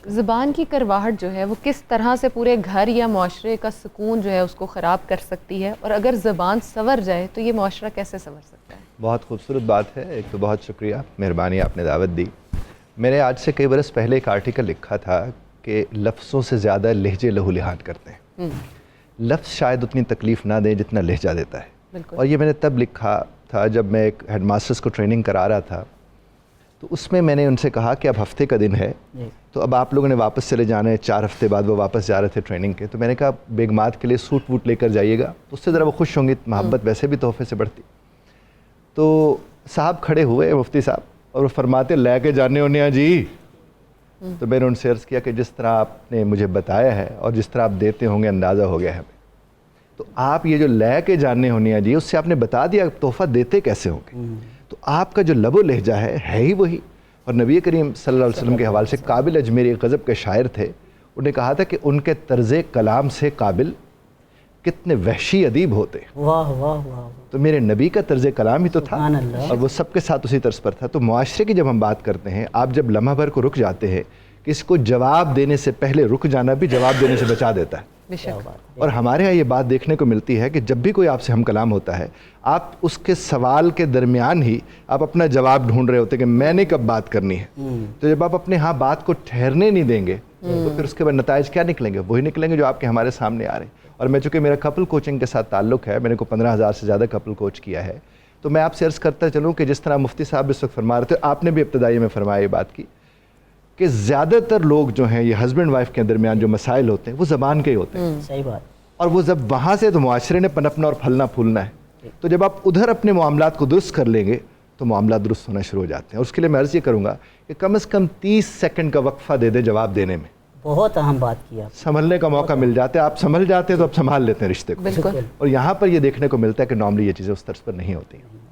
زبان کی کرواہٹ جو ہے وہ کس طرح سے پورے گھر یا معاشرے کا سکون جو ہے اس کو خراب کر سکتی ہے، اور اگر زبان سنور جائے تو یہ معاشرہ کیسے سنور سکتا ہے؟ بہت خوبصورت بات ہے. ایک تو بہت شکریہ، مہربانی آپ نے دعوت دی. میں نے آج سے کئی برس پہلے ایک آرٹیکل لکھا تھا کہ لفظوں سے زیادہ لہجے لہو لہان کرتے ہیں. لفظ شاید اتنی تکلیف نہ دیں جتنا لہجہ دیتا ہے. اور یہ میں نے تب لکھا تھا جب میں ایک ہیڈ ماسٹرز کو ٹریننگ کرا رہا تھا. تو اس میں نے ان سے کہا کہ اب ہفتے کا دن ہے، تو اب آپ لوگوں نے واپس چلے جانا ہے. 4 ہفتے بعد وہ واپس جا رہے تھے ٹریننگ کے. تو میں نے کہا بیگمات کے لیے سوٹ ووٹ لے کر جائیے گا، تو اس سے ذرا وہ خوش ہوں گی. محبت ویسے بھی تحفے سے بڑھتی. تو صاحب کھڑے ہوئے مفتی صاحب، اور وہ فرماتے لے کے جانے ہونے جی. تو میں نے ان سے عرض کیا کہ جس طرح آپ نے مجھے بتایا ہے اور جس طرح آپ دیتے ہوں گے اندازہ ہو گیا ہے ہمیں. تو آپ یہ جو لے کے جانے ہونے جی، اس سے آپ نے بتا دیا تحفہ دیتے کیسے ہوں گے. تو آپ کا جو لب و لہجہ ہے ہی وہی. اور نبی کریم صلی اللہ علیہ وسلم کے حوالے سے قابل اجمیری ایک غضب کے شاعر تھے، انہوں نے کہا تھا کہ ان کے طرز کلام سے قابل کتنے وحشی ادیب ہوتے. واہ واہ واہ. تو میرے نبی کا طرز کلام ہی تو تھا، اور وہ سب کے ساتھ اسی طرز پر تھا. تو معاشرے کی جب ہم بات کرتے ہیں، آپ جب لمحہ بھر کو رک جاتے ہیں، کسی کو جواب دینے سے پہلے رک جانا بھی جواب دینے سے بچا دیتا ہے. اور ہمارے ہاں یہ بات دیکھنے کو ملتی ہے کہ جب بھی کوئی آپ سے ہم کلام ہوتا ہے، آپ اس کے سوال کے درمیان ہی آپ اپنا جواب ڈھونڈ رہے ہوتے کہ میں نے کب بات کرنی ہے. تو جب آپ اپنے ہاں بات کو ٹھہرنے نہیں دیں گے تو پھر اس کے بعد نتائج کیا نکلیں گے؟ وہی نکلیں گے جو آپ کے ہمارے سامنے آ رہے ہیں. اور میں چونکہ میرا کپل کوچنگ کے ساتھ تعلق ہے، میں نے کو 15,000 سے زیادہ کپل کوچ کیا ہے، تو میں آپ سے عرض کرتا چلوں کہ جس طرح مفتی صاحب اس وقت فرما رہے تھے، آپ نے بھی ابتدائی میں فرمایا یہ بات کی کہ زیادہ تر لوگ جو ہیں یہ ہسبینڈ وائف کے درمیان جو مسائل ہوتے ہیں وہ زبان کے ہی ہوتے ہیں. صحیح بات. اور وہ جب وہاں سے تو معاشرے نے پنپنا اور پھلنا پھولنا ہے. تو جب آپ ادھر اپنے معاملات کو درست کر لیں گے تو معاملات درست ہونا شروع ہو جاتے ہیں. اور اس کے لیے میں عرض یہ کروں گا کہ کم از کم 30 سیکنڈ کا وقفہ دے دے جواب دینے میں. بہت اہم بات کیا. سنبھلنے کا موقع مل جاتا ہے. آپ سنبھل جاتے ہیں تو آپ سنبھال لیتے ہیں رشتے کو. اور یہاں پر یہ دیکھنے کو ملتا ہے کہ نارملی یہ چیزیں اس طرز پر نہیں ہوتی ہیں.